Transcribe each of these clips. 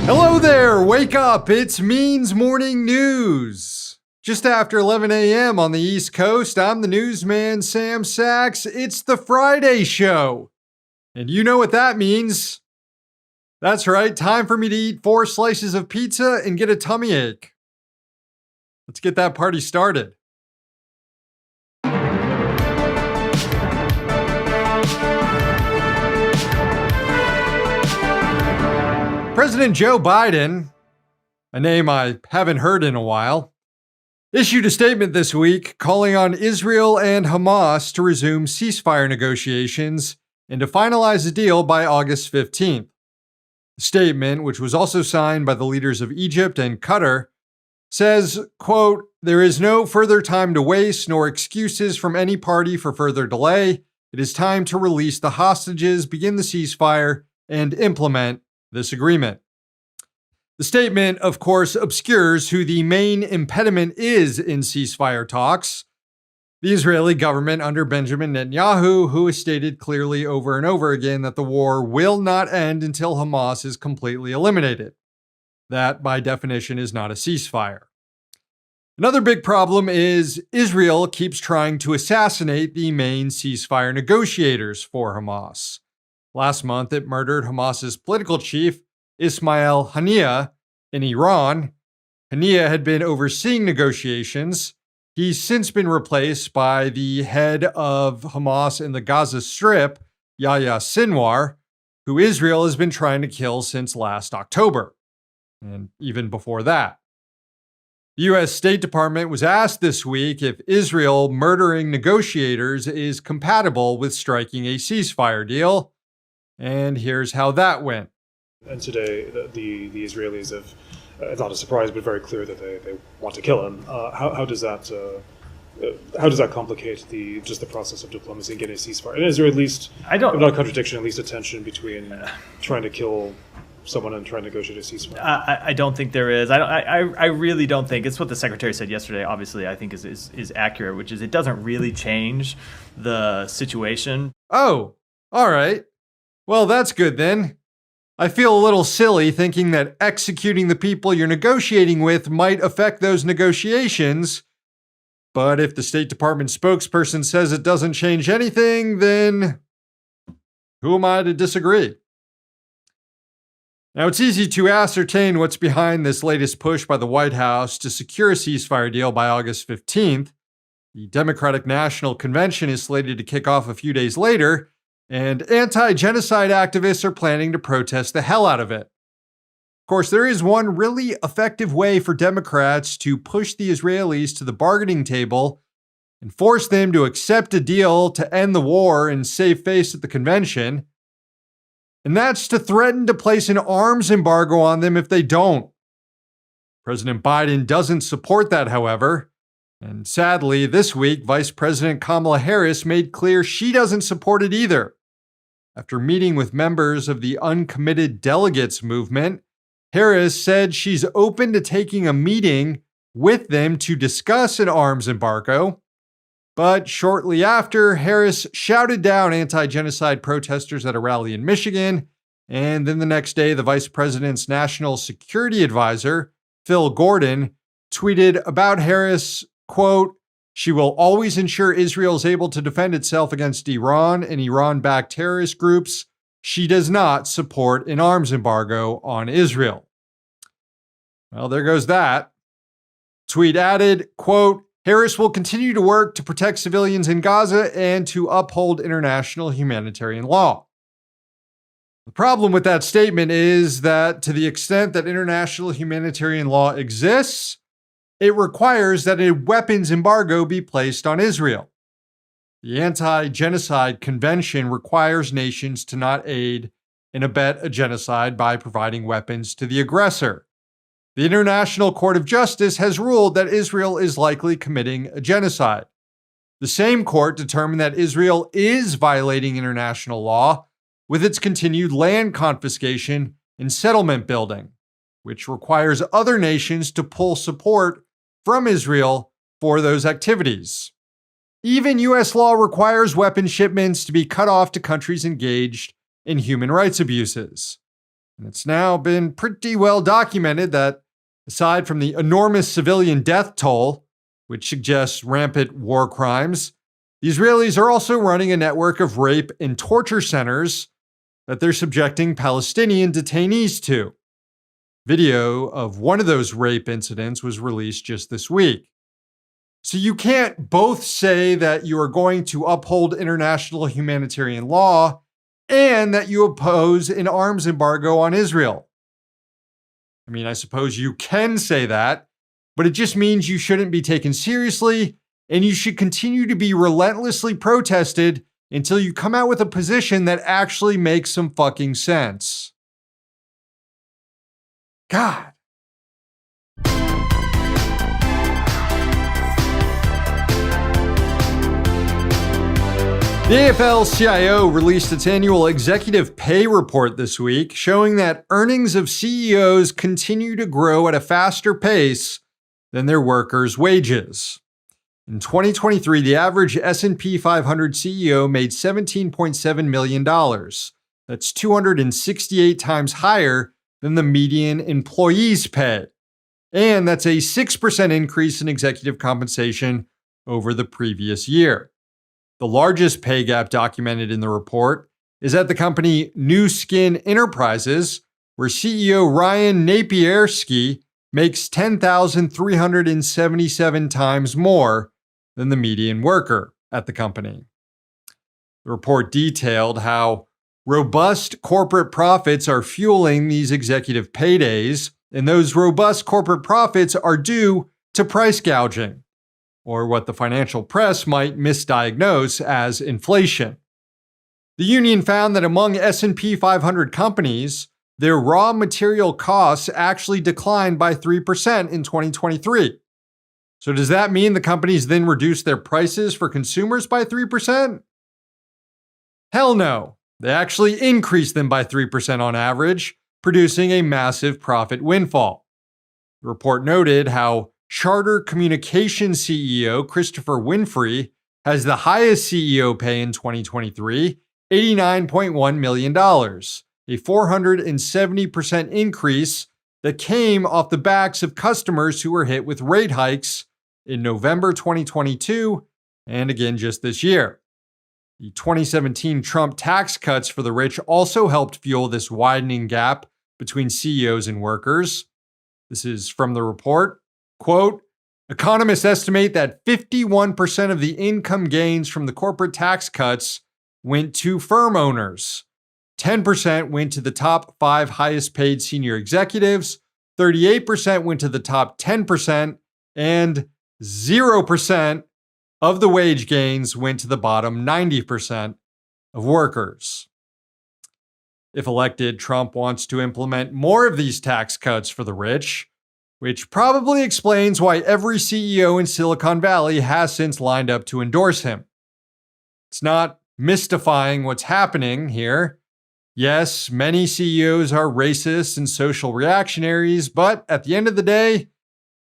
Hello there, wake up, it's Means Morning News. Just after 11 a.m. on the East Coast, I'm the newsman Sam Sachs. It's the Friday show. And you know what that means. That's right, time for me to eat 4 slices of pizza and get a tummy ache. Let's get that party started. President Joe Biden, a name I haven't heard in a while, issued a statement this week calling on Israel and Hamas to resume ceasefire negotiations and to finalize a deal by August 15th. The statement, which was also signed by the leaders of Egypt and Qatar, says, quote, "There is no further time to waste nor excuses from any party for further delay. It is time to release the hostages, begin the ceasefire, and implement this agreement." The statement, of course, obscures who the main impediment is in ceasefire talks. The Israeli government under Benjamin Netanyahu, who has stated clearly over and over again that the war will not end until Hamas is completely eliminated. That, by definition, is not a ceasefire. Another big problem is Israel keeps trying to assassinate the main ceasefire negotiators for Hamas. Last month, it murdered Hamas's political chief, Ismail Haniyeh, in Iran. Haniyeh had been overseeing negotiations. He's since been replaced by the head of Hamas in the Gaza Strip, Yahya Sinwar, who Israel has been trying to kill since last October, and even before that. The U.S. State Department was asked this week if Israel murdering negotiators is compatible with striking a ceasefire deal, and here's how that went. And today, the Israelis have, it's not a surprise, but very clear that they want to kill him. How does that complicate the process of diplomacy and getting a ceasefire? And is there at least, not a contradiction, at least a tension between trying to kill someone and trying to negotiate a ceasefire? I don't think there is. I really don't think. It's what the secretary said yesterday, obviously, I think is accurate, which is it doesn't really change the situation. Oh, all right. Well, that's good then. I feel a little silly thinking that executing the people you're negotiating with might affect those negotiations. But if the State Department spokesperson says it doesn't change anything, then who am I to disagree? Now, it's easy to ascertain what's behind this latest push by the White House to secure a ceasefire deal by August 15th. The Democratic National Convention is slated to kick off a few days later, and anti-genocide activists are planning to protest the hell out of it. Of course, there is one really effective way for Democrats to push the Israelis to the bargaining table and force them to accept a deal to end the war and save face at the convention. And that's to threaten to place an arms embargo on them if they don't. President Biden doesn't support that, however. And sadly, this week, Vice President Kamala Harris made clear she doesn't support it either. After meeting with members of the uncommitted delegates movement, Harris said she's open to taking a meeting with them to discuss an arms embargo. But shortly after, Harris shouted down anti-genocide protesters at a rally in Michigan. And then the next day, the vice president's national security advisor, Phil Gordon, tweeted about Harris, quote, "She will always ensure Israel is able to defend itself against Iran and Iran-backed terrorist groups. She does not support an arms embargo on Israel." Well, there goes that. Tweet added, quote, "Harris will continue to work to protect civilians in Gaza and to uphold international humanitarian law." The problem with that statement is that to the extent that international humanitarian law exists, it requires that a weapons embargo be placed on Israel. The Anti-Genocide Convention requires nations to not aid and abet a genocide by providing weapons to the aggressor. The International Court of Justice has ruled that Israel is likely committing a genocide. The same court determined that Israel is violating international law with its continued land confiscation and settlement building, which requires other nations to pull support from Israel for those activities. Even U.S. law requires weapons shipments to be cut off to countries engaged in human rights abuses. And it's now been pretty well documented that aside from the enormous civilian death toll, which suggests rampant war crimes, the Israelis are also running a network of rape and torture centers that they're subjecting Palestinian detainees to. Video of one of those rape incidents was released just this week. So you can't both say that you are going to uphold international humanitarian law and that you oppose an arms embargo on Israel. I mean, I suppose you can say that, but it just means you shouldn't be taken seriously and you should continue to be relentlessly protested until you come out with a position that actually makes some fucking sense. God. The AFL-CIO released its annual executive pay report this week, showing that earnings of CEOs continue to grow at a faster pace than their workers' wages. In 2023, the average S&P 500 CEO made $17.7 million. That's 268 times higher than the median employee's pay. And that's a 6% increase in executive compensation over the previous year. The largest pay gap documented in the report is at the company New Skin Enterprises, where CEO Ryan Napierski makes $10,377 times more than the median worker at the company. The report detailed how robust corporate profits are fueling these executive paydays, and those robust corporate profits are due to price gouging, or what the financial press might misdiagnose as inflation. The union found that among S&P 500 companies, their raw material costs actually declined by 3% in 2023. So does that mean the companies then reduced their prices for consumers by 3%? Hell no. They actually increased them by 3% on average, producing a massive profit windfall. The report noted how Charter Communications CEO Christopher Winfrey has the highest CEO pay in 2023, $89.1 million, a 470% increase that came off the backs of customers who were hit with rate hikes in November 2022 and again just this year. The 2017 Trump tax cuts for the rich also helped fuel this widening gap between CEOs and workers. This is from the report. Quote, economists estimate that 51% of the income gains from the corporate tax cuts went to firm owners. 10% went to the top 5 highest paid senior executives, 38% went to the top 10%, and 0% of the wage gains went to the bottom 90% of workers. If elected, Trump wants to implement more of these tax cuts for the rich, which probably explains why every CEO in Silicon Valley has since lined up to endorse him. It's not mystifying what's happening here. Yes, many CEOs are racists and social reactionaries, but at the end of the day,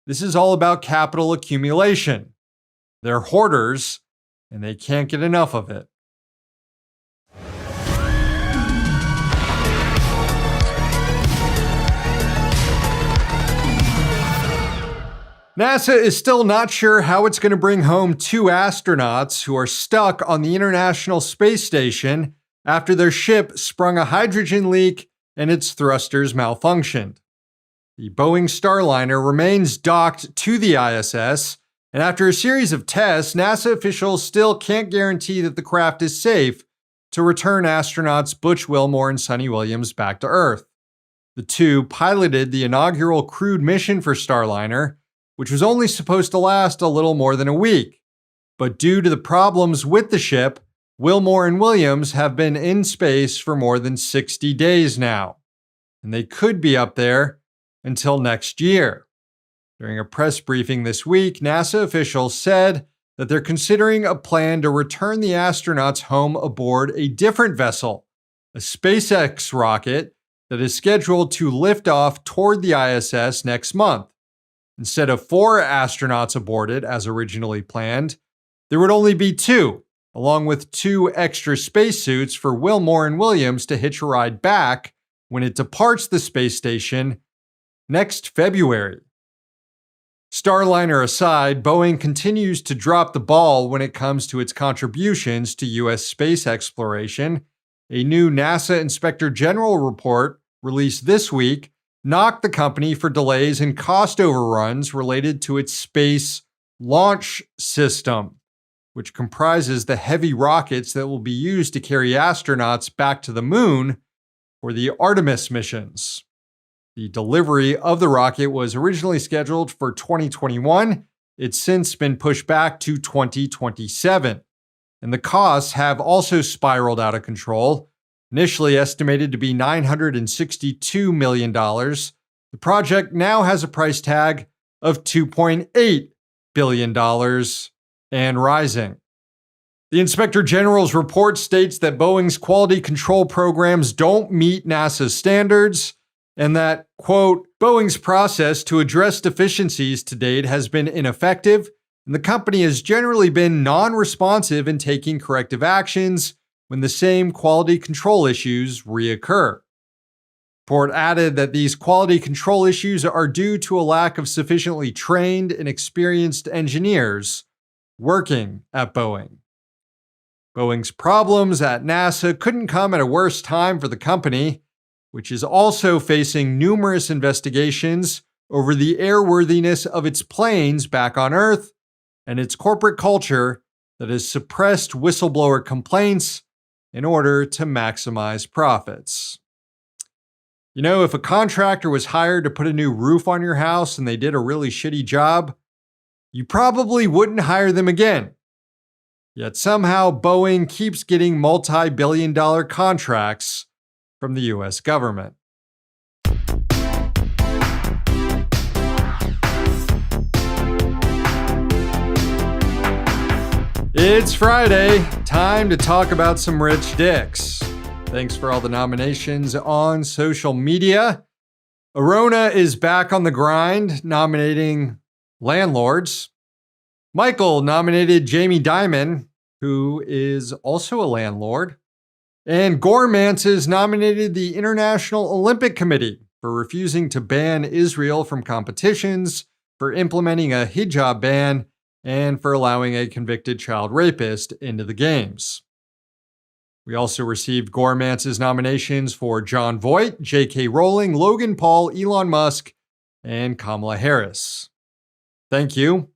this is all about capital accumulation. They're hoarders, and they can't get enough of it. NASA is still not sure how it's going to bring home 2 astronauts who are stuck on the International Space Station after their ship sprung a hydrogen leak and its thrusters malfunctioned. The Boeing Starliner remains docked to the ISS, and after a series of tests, NASA officials still can't guarantee that the craft is safe to return astronauts Butch Wilmore and Sonny Williams back to Earth. The two piloted the inaugural crewed mission for Starliner, which was only supposed to last a little more than a week. But due to the problems with the ship, Wilmore and Williams have been in space for more than 60 days now, and they could be up there until next year. During a press briefing this week, NASA officials said that they're considering a plan to return the astronauts home aboard a different vessel, a SpaceX rocket that is scheduled to lift off toward the ISS next month. Instead of 4 astronauts aborted as originally planned, there would only be 2, along with 2 extra spacesuits for Wilmore and Williams to hitch a ride back when it departs the space station next February. Starliner aside, Boeing continues to drop the ball when it comes to its contributions to U.S. space exploration. A new NASA Inspector General report released this week knocked the company for delays and cost overruns related to its space launch system, which comprises the heavy rockets that will be used to carry astronauts back to the moon for the Artemis missions. The delivery of the rocket was originally scheduled for 2021. It's since been pushed back to 2027. And the costs have also spiraled out of control. Initially estimated to be $962 million, the project now has a price tag of $2.8 billion and rising. The Inspector General's report states that Boeing's quality control programs don't meet NASA's standards, and that, quote, Boeing's process to address deficiencies to date has been ineffective, and the company has generally been non-responsive in taking corrective actions when the same quality control issues reoccur. The report added that these quality control issues are due to a lack of sufficiently trained and experienced engineers working at Boeing. Boeing's problems at NASA couldn't come at a worse time for the company, which is also facing numerous investigations over the airworthiness of its planes back on Earth and its corporate culture that has suppressed whistleblower complaints in order to maximize profits. You know, if a contractor was hired to put a new roof on your house and they did a really shitty job, you probably wouldn't hire them again. Yet somehow Boeing keeps getting multi-billion-dollar contracts from the US government. It's Friday, time to talk about some rich dicks. Thanks for all the nominations on social media. Arona is back on the grind, nominating landlords. Michael nominated Jamie Dimon, who is also a landlord. And Gormances nominated the International Olympic Committee for refusing to ban Israel from competitions, for implementing a hijab ban, and for allowing a convicted child rapist into the games. We also received Gormances nominations for John Voight, J.K. Rowling, Logan Paul, Elon Musk, and Kamala Harris. Thank you.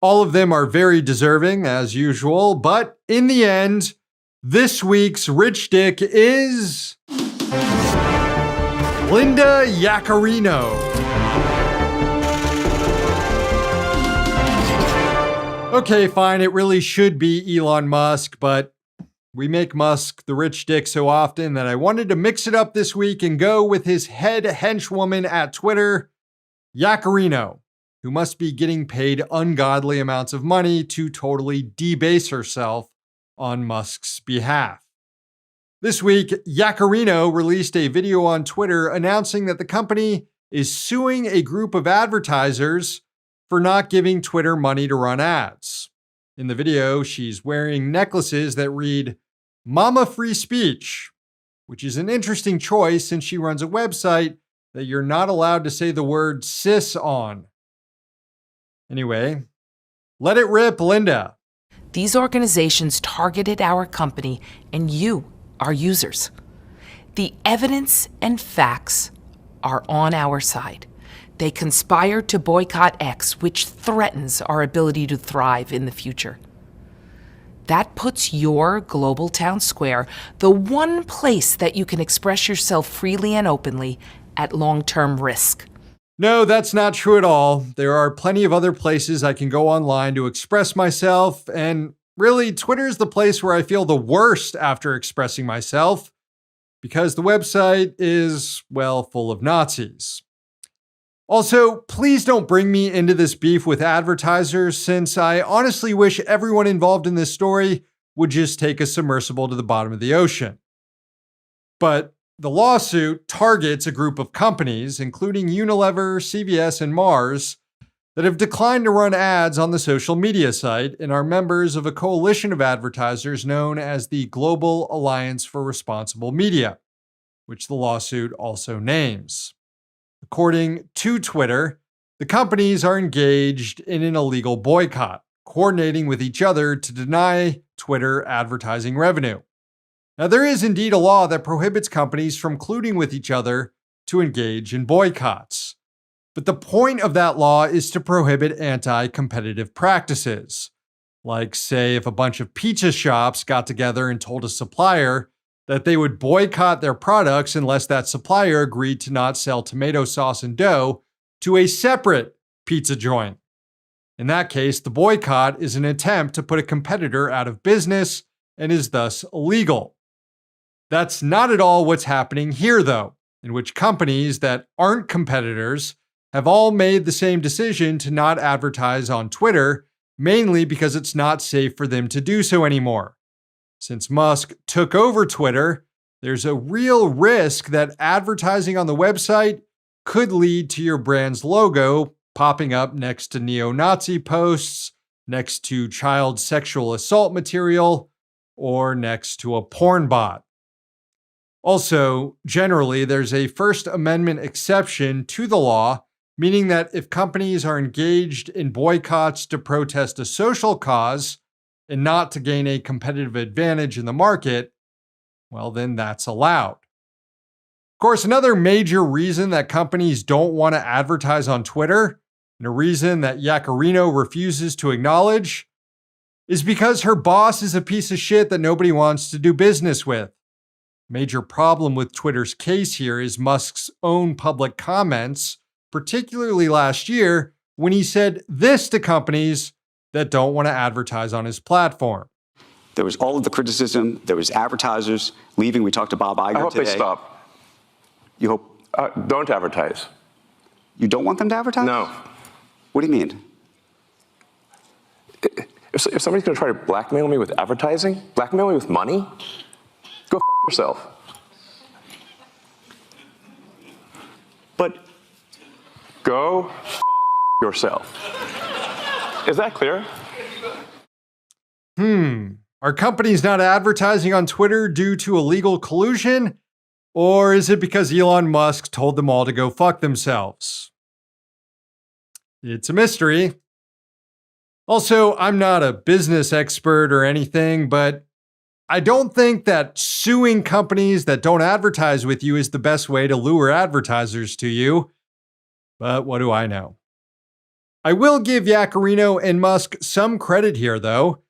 All of them are very deserving, as usual, but in the end, this week's Rich Dick is Linda Yaccarino. Okay, fine, it really should be Elon Musk, but we make Musk the rich dick so often that I wanted to mix it up this week and go with his head henchwoman at Twitter, Yaccarino, who must be getting paid ungodly amounts of money to totally debase herself on Musk's behalf. This week, Yaccarino released a video on Twitter announcing that the company is suing a group of advertisers for not giving Twitter money to run ads. In the video, she's wearing necklaces that read, Mama Free Speech, which is an interesting choice since she runs a website that you're not allowed to say the word cis on. Anyway, let it rip, Linda. These organizations targeted our company and you, our users. The evidence and facts are on our side. They conspired to boycott X, which threatens our ability to thrive in the future. That puts your global town square, the one place that you can express yourself freely and openly, at long-term risk. No, that's not true at all. There are plenty of other places I can go online to express myself, and really, Twitter is the place where I feel the worst after expressing myself, because the website is, well, full of Nazis. Also, please don't bring me into this beef with advertisers, since I honestly wish everyone involved in this story would just take a submersible to the bottom of the ocean. But the lawsuit targets a group of companies, including Unilever, CVS, and Mars, that have declined to run ads on the social media site and are members of a coalition of advertisers known as the Global Alliance for Responsible Media. which the lawsuit also names. According to Twitter, the companies are engaged in an illegal boycott, coordinating with each other to deny Twitter advertising revenue. Now, there is indeed a law that prohibits companies from colluding with each other to engage in boycotts. But the point of that law is to prohibit anti-competitive practices. Like, say, if a bunch of pizza shops got together and told a supplier that they would boycott their products unless that supplier agreed to not sell tomato sauce and dough to a separate pizza joint. In that case, the boycott is an attempt to put a competitor out of business and is thus illegal. That's not at all what's happening here, though, in which companies that aren't competitors have all made the same decision to not advertise on Twitter, mainly because it's not safe for them to do so anymore. Since Musk took over Twitter, there's a real risk that advertising on the website could lead to your brand's logo popping up next to neo-Nazi posts, next to child sexual assault material, or next to a porn bot. Also, generally, there's a First Amendment exception to the law, meaning that if companies are engaged in boycotts to protest a social cause and not to gain a competitive advantage in the market, well, then that's allowed. Of course, another major reason that companies don't want to advertise on Twitter, and a reason that Yaccarino refuses to acknowledge, is because her boss is a piece of shit that nobody wants to do business with. Major problem with Twitter's case here is Musk's own public comments, particularly last year when he said this to companies that don't want to advertise on his platform. There was all of the criticism. There was advertisers leaving. We talked to Bob Iger today. I hope they stop. You hope? Don't advertise. You don't want them to advertise? No. What do you mean? If somebody's going to try to blackmail me with advertising, blackmail me with money, go f*** yourself. But Go f*** yourself. Is that clear? Are companies not advertising on Twitter due to illegal collusion? Or is it because Elon Musk told them all to go fuck themselves? It's a mystery. Also, I'm not a business expert or anything, but I don't think that suing companies that don't advertise with you is the best way to lure advertisers to you. But what do I know? I will give Yaccarino and Musk some credit here, though,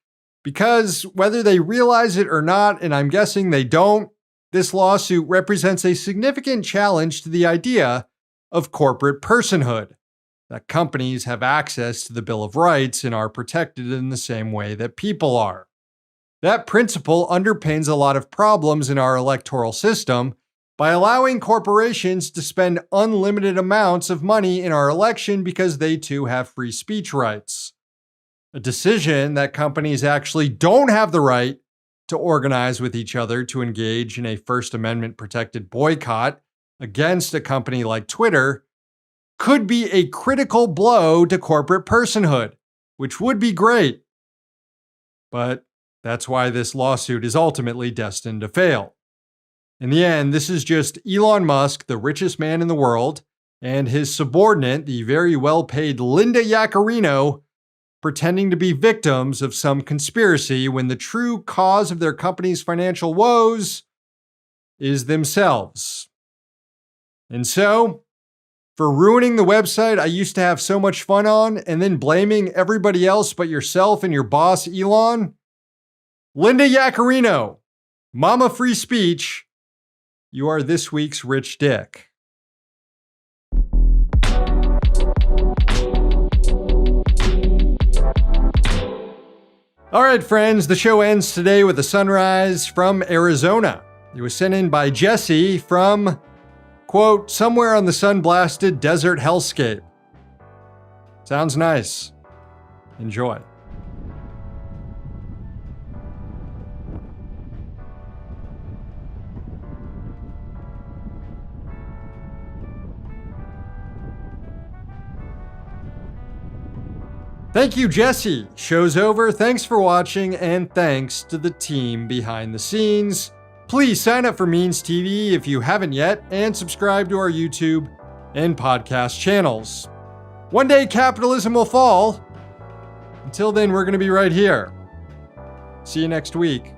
because whether they realize it or not, and I'm guessing they don't, this lawsuit represents a significant challenge to the idea of corporate personhood, that companies have access to the Bill of Rights and are protected in the same way that people are. That principle underpins a lot of problems in our electoral system by allowing corporations to spend unlimited amounts of money in our election because they too have free speech rights. A decision that companies actually don't have the right to organize with each other to engage in a First Amendment protected boycott against a company like Twitter could be a critical blow to corporate personhood, which would be great. But that's why this lawsuit is ultimately destined to fail. In the end, this is just Elon Musk, the richest man in the world, and his subordinate, the very well-paid Linda Yaccarino, pretending to be victims of some conspiracy when the true cause of their company's financial woes is themselves. And so, for ruining the website I used to have so much fun on and then blaming everybody else but yourself and your boss, Elon, Linda Yaccarino, Mama Free Speech, you are this week's rich dick. All right, friends, the show ends today with a sunrise from Arizona. It was sent in by Jesse from, quote, somewhere on the sun-blasted desert hellscape. Sounds nice. Enjoy. Thank you, Jesse. Show's over. Thanks for watching, and thanks to the team behind the scenes. Please sign up for Means TV if you haven't yet, and subscribe to our YouTube and podcast channels. One day capitalism will fall. Until then, we're going to be right here. See you next week.